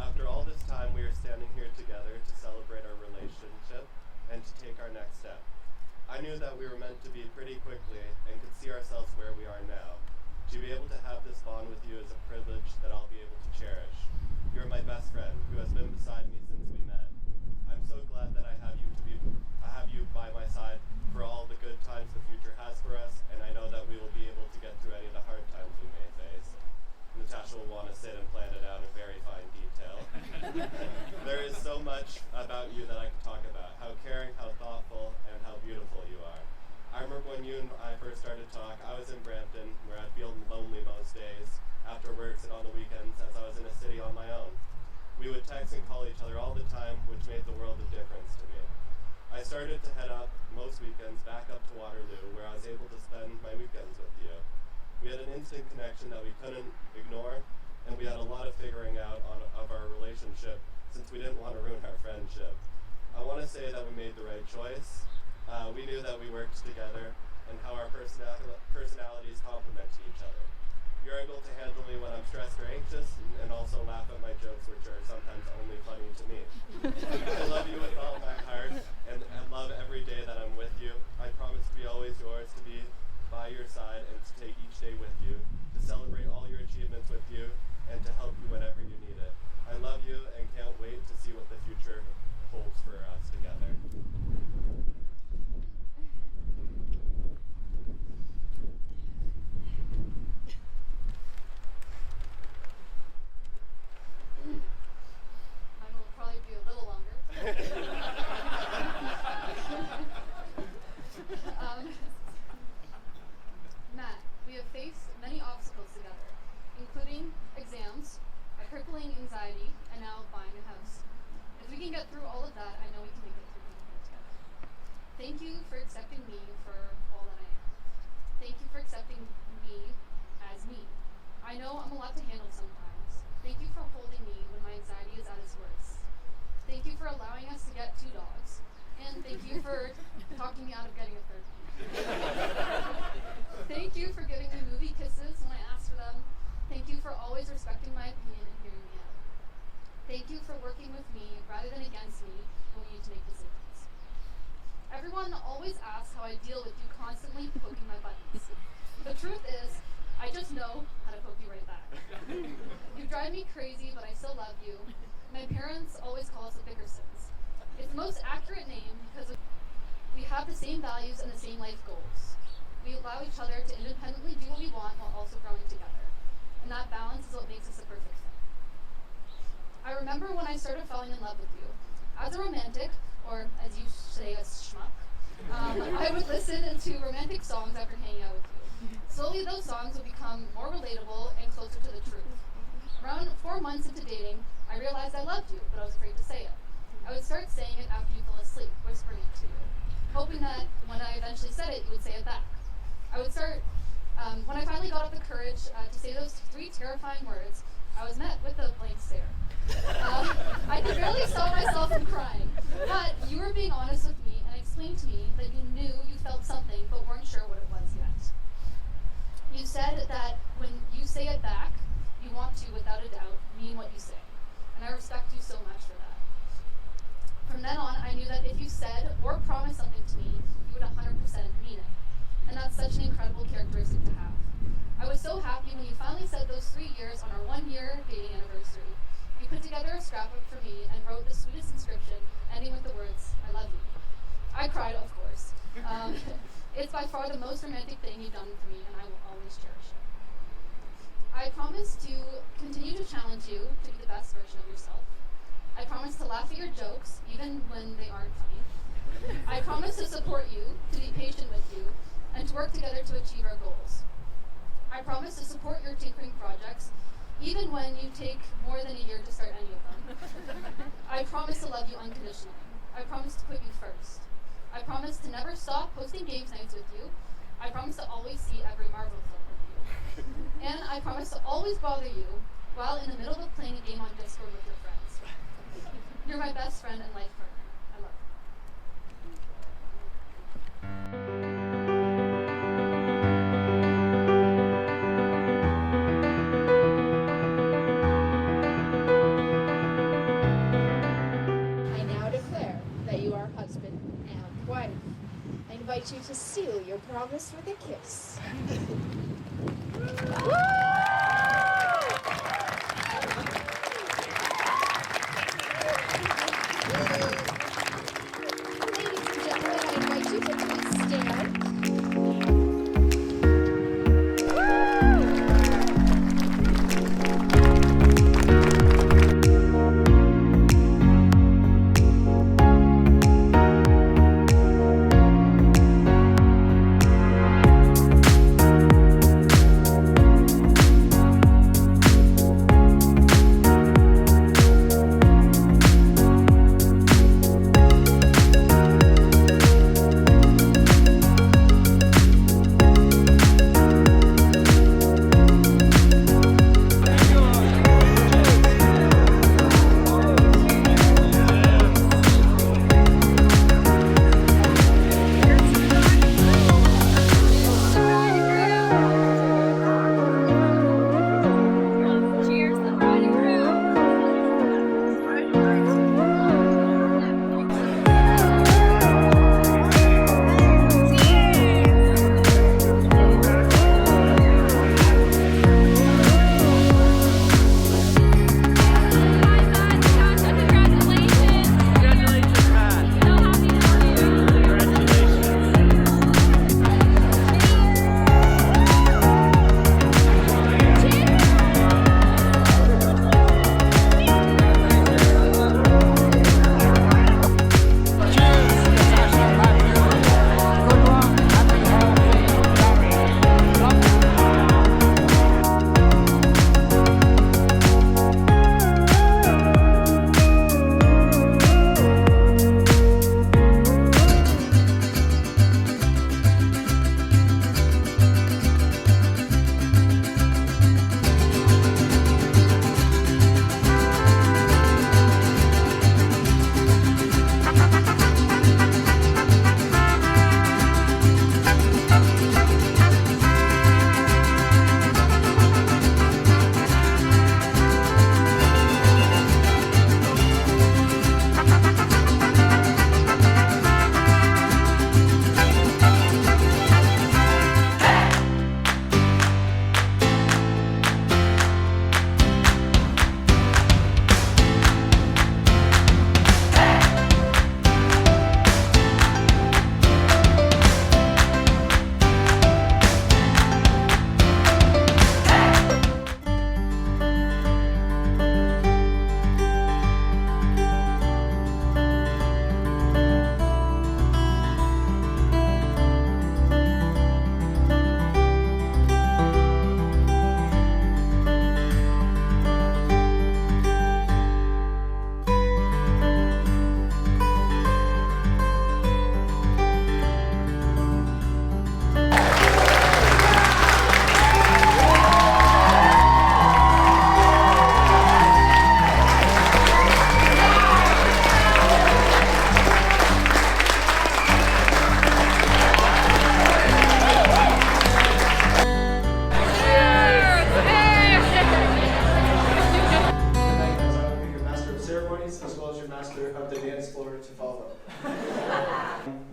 After all this time, we are standing here together to celebrate our relationship and to take our next step. I knew that we were meant to be pretty quickly and could see ourselves where we are now. To be able to have this bond with you is a privilege that I'll be able to cherish. You're my best friend who has been beside me since we met. I'm so glad that I have you by my side for all the good times the future has for us, and I know that we will be able to get through any of the hard times we may face. Natasha will want to sit and plan it out in very fine detail. There is so much about you that I could talk about, how caring, how thoughtful, and how beautiful you are. I remember when you and I first started to talk, I was in Brampton, where I'd feel lonely most days, after work and on the weekends, as I was in a city on my own. We would text and call each other all the time, which made the world of difference to me. I started to head up, most weekends, back up to Waterloo, where I was able to spend my weekends with you. We had an instant connection that we couldn't ignore, and we had a lot of figuring out of our relationship, since we didn't want to ruin our friendship. I want to say that we made the right choice. We knew that we worked together, and how our personalities complement each other. You're able to handle me when I'm stressed or anxious, and also laugh at my jokes, which are sometimes only funny to me. I love you with all my heart, and love every day that I'm with you. I promise to be always yours, to be by your side, and to take each day with you, to celebrate all your achievements with you, and to help you whenever you need it. I love you and can't wait to see what the future holds for us together. Mine will probably be a little longer. Matt, we have faced many obstacles together, including exams, a crippling anxiety, and now buying a house. If we can get through all of that, I know we can make it through anything together. Thank you for accepting me for all that I am. Thank you for accepting me as me. I know I'm a lot to handle sometimes. Thank you for holding me when my anxiety is at its worst. Thank you for allowing us to get 2 dogs. And thank you for talking me out of getting a third one. Thank you for giving me movie kisses when I asked for them. Thank you for always respecting my opinion and hearing me out. Thank you for working with me rather than against me when we need to make decisions. Everyone always asks how I deal with you constantly poking my buttons. The truth is, I just know how to poke you right back. You drive me crazy, but I still love you. My parents always call us the Bickersons. It's the most accurate name because we have the same values and the same life goals. We allow each other to independently do what we want while also growing together. And that balance is what makes us a perfect fit. I remember when I started falling in love with you. As a romantic, or as you say, a schmuck, I would listen to romantic songs after hanging out with you. Slowly, those songs would become more relatable and closer to the truth. Around 4 months into dating, I realized I loved you, but I was afraid to say it. I would start saying it after you fell asleep, whispering it to you, hoping that when I eventually said it, you would say it back. When I finally got up the courage to say those 3 terrifying words, I was met with a blank stare. I could barely stop myself from crying, but you were being honest with me and explained to me that you knew you felt something but weren't sure what it was yet. You said that when you say it back, you want to, without a doubt, mean what you say, and I respect you so much for that. From then on, I knew that if you said or promised something to me, you would 100% mean it, and that's such an incredible characteristic to have. I was so happy when you finally said those 3 years on our 1-year dating anniversary. You put together a scrapbook for me and wrote the sweetest inscription, ending with the words, "I love you." I cried, of course. It's by far the most romantic thing you've done for me, and I will always cherish it. I promise to continue to challenge you to be the best version of yourself. I promise to laugh at your jokes, even when they aren't funny. I promise to support you, to be patient with you, and to work together to achieve our goals. I promise to support your tinkering projects, even when you take more than a year to start any of them. I promise to love you unconditionally. I promise to put you first. I promise to never stop hosting games nights with you. I promise to always see every Marvel film with you. And I promise to always bother you while in the middle of playing a game on Discord with your friends. You're my best friend and life partner. I love you. invite you to seal your promise with a kiss. Ladies and gentlemen, I invite you to please stand.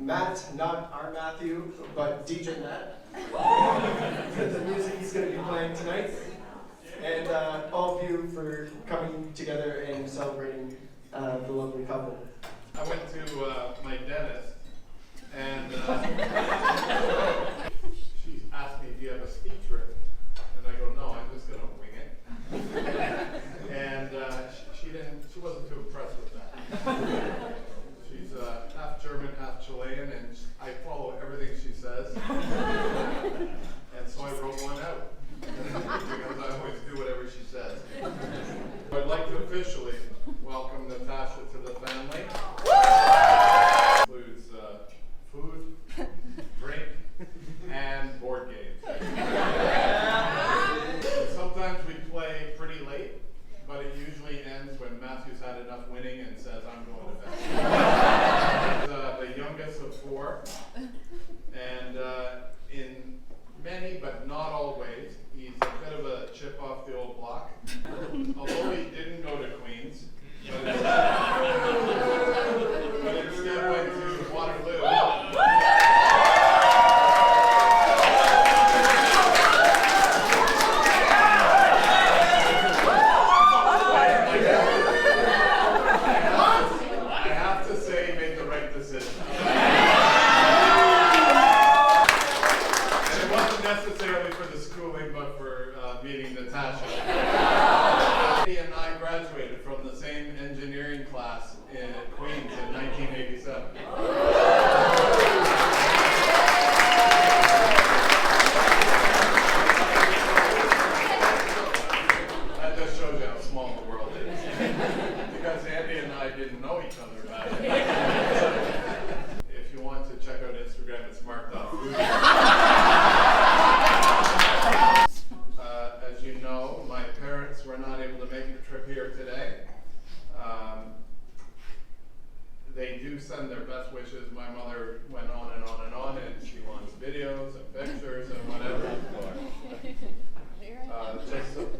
Matt, not our Matthew, but DJ Matt. The music he's going to be playing tonight. And all of you for coming together and celebrating the lovely couple. I went to my dentist, and she asked me, do you have a speech written? And I go, no, I'm just going to wing it. And she wasn't too impressed with that. She's half German, half Chilean, and I follow everything she says. And so I wrote one out, because I always do whatever she says. I'd like to officially welcome Natasha to the family. Includes food, drink, and board games. Sometimes we play pretty late, but it usually ends when Matthew's had enough winning and says, I'm going to bed. He's the youngest of four, and in many but not all ways, he's a bit of a chip off the old block. Although he didn't go to Queens, but instead went to Waterloo. graduated from the same engineering class in Queens in 1987. That just shows you how small the world is. Because Andy and I didn't know each other back then. If you want to check out Instagram, it's mark.food. As you know, my parents were not able to make the trip here today. They do send their best wishes. My mother went on and on and on, and she wants videos and pictures and whatever.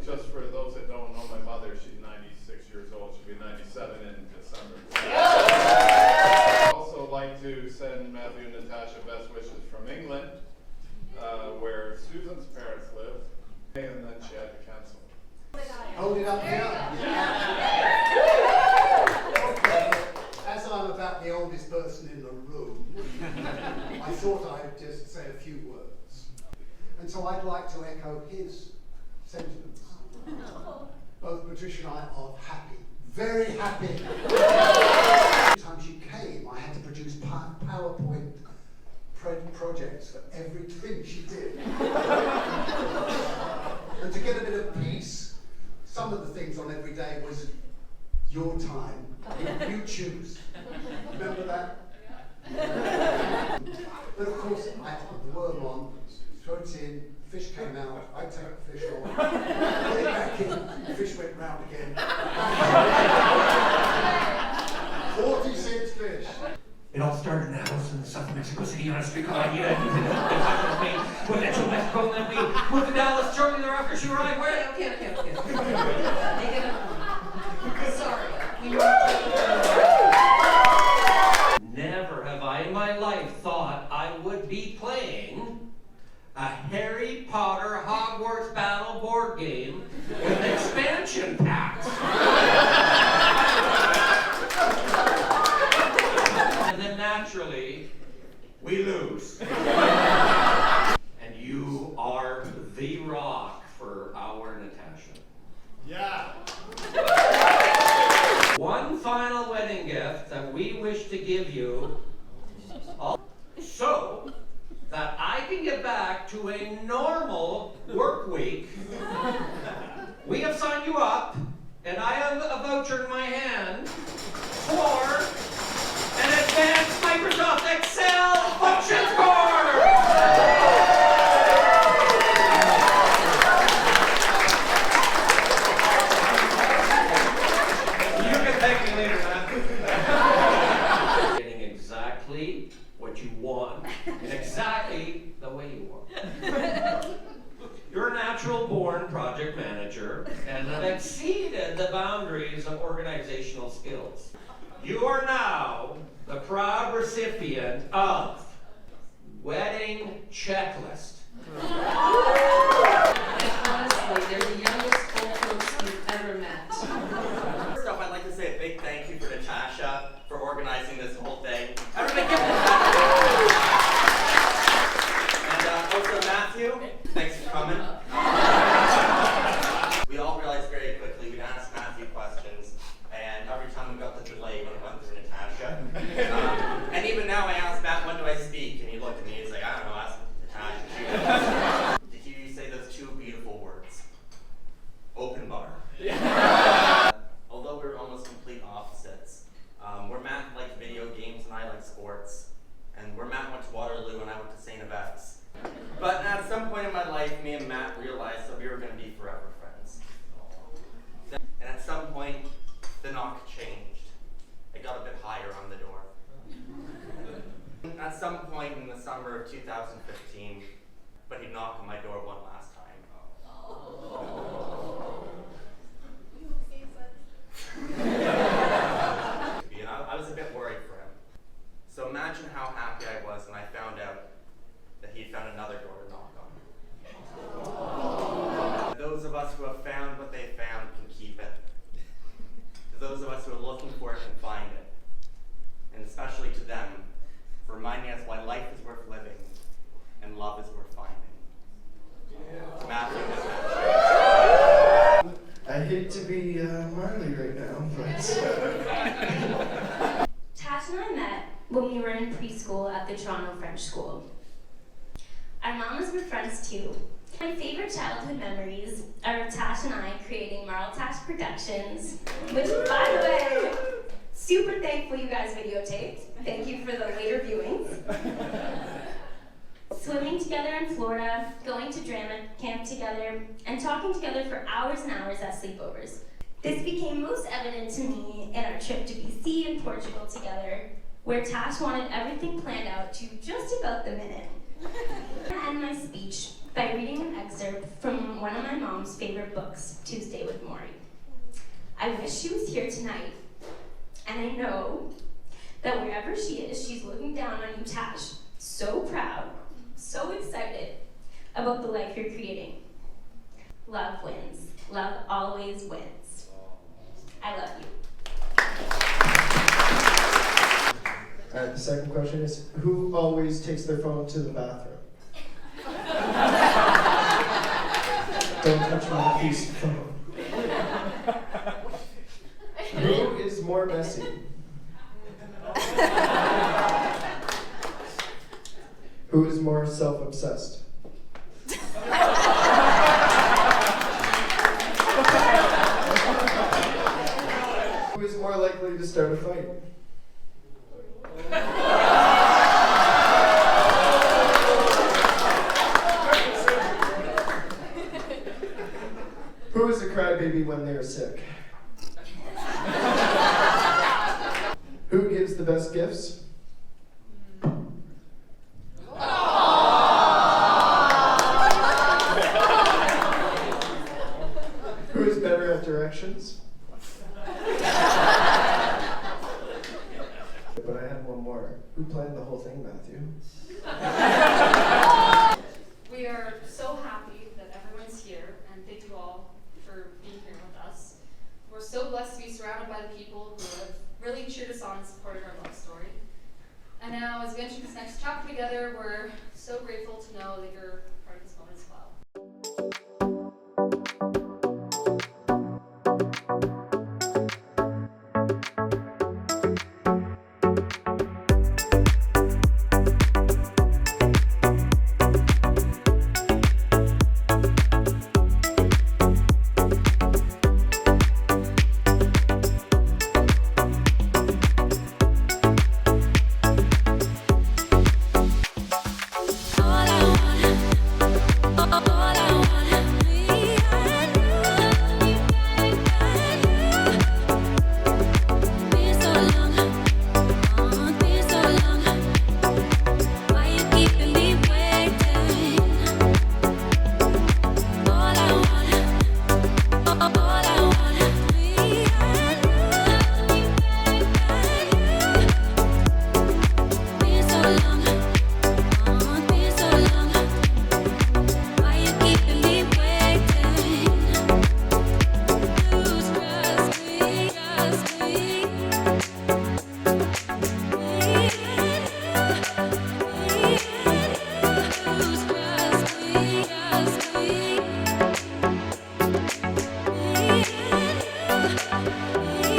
Just for those that don't know my mother, she's 96 years old. She'll be 97 in December. I'd also like to send Matthew and Natasha best wishes from England, where Susan's parents live, and then she had to cancel. Hold it up here. Okay. As I'm about the oldest person in the room, I thought I'd just say a few words. And so I'd like to echo his sentiments. Both Patricia and I are happy, very happy. Every time she came, I had to produce PowerPoint projects for everything she did. And to get a bit of peace, some of the things on every day was your time. You choose. Remember that? But of course, I had to put the worm on, throw it in, fish came out, I take the fish off, put it back in, the fish went round again. 46 fish. It all started in a house in South Mexico City on a street called Aida. We went to Mexico, and then we moved to Dallas shortly thereafter. She arrived. Okay. Sorry. Never have I in my life thought I would be playing a Harry Potter Hogwarts Battle board game with expansion packs. And then naturally, we lose. And you are the rock for our Natasha. Yeah. One final wedding gift that we wish to give you, so that I can get back to a normal work week. We have signed you up, and I have a voucher in my hand for an advanced Microsoft Excel function score! You can thank me later, man. Getting exactly what you want, and exactly the way you want. You're a natural-born project manager, and have exceeded the boundaries of organizational skills. You are now the proud recipient of Wedding Checklist. Honestly, they're the youngest old folks you've ever met. First off, I'd like to say a big thank you for Natasha for organizing this whole thing. Everybody give it And also Matthew, thanks for coming. We all realized very quickly we'd ask Matthew questions, and every time we got the delay, we went through Natasha. And even now I asked Matt, when do I speak? And he looked at me, he's like, I don't know, ask Natasha. Did you say those two beautiful words? Open bar. Although we're almost complete opposites, where Matt liked video games and I like sports, and where Matt went to Waterloo and I went to St. Yvette's. But at some point in my life, me and Matt realized that we were going to be forever friends. And at some point, the knock changed. It got a bit higher on the door. At some point in the summer of 2015, but he knocked on my door one last time. And I was a bit worried for him. So imagine how happy I was when I found out that he found another door to knock on. Those of us who have found what they found can keep it. To those of us who are looking for it can find it. And especially to them, for reminding us why life is worth living and love is worth finding. Matthew. I hate to be Marley right now, but Tash and I met when we were in preschool at the Toronto French School. Our mamas were friends too. My favorite childhood memories are of Tash and I creating Marl Tash Productions, which, by the way, super thankful you guys videotaped. Thank you for the later viewings. Swimming together in Florida, going to drama camp together, and talking together for hours and hours at sleepovers. This became most evident to me in our trip to BC and Portugal together, where Tash wanted everything planned out to just about the minute. I end my speech by reading an excerpt from one of my mom's favorite books, Tuesday with Maury. I wish she was here tonight, and I know that wherever she is, she's looking down on you, Tash, so proud, so excited about the life you're creating. Love wins. Love always wins. I love you. Alright, the second question is, who always takes their phone to the bathroom? Don't touch Matthew's phone. Who is more messy? Who is more self-obsessed? Who is more likely to start a fight? Who is a crybaby when they are sick? Who gives the best gifts? Who is better at directions? But I had one more. Who planned the whole thing, Matthew? We are so happy that everyone's here, and thank you all for being here with us. We're so blessed to be surrounded by the people who have really cheered us on and supported our love story. And now, as we enter this next chapter together, we're so grateful to know that you're part of this moment as well.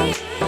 Yeah.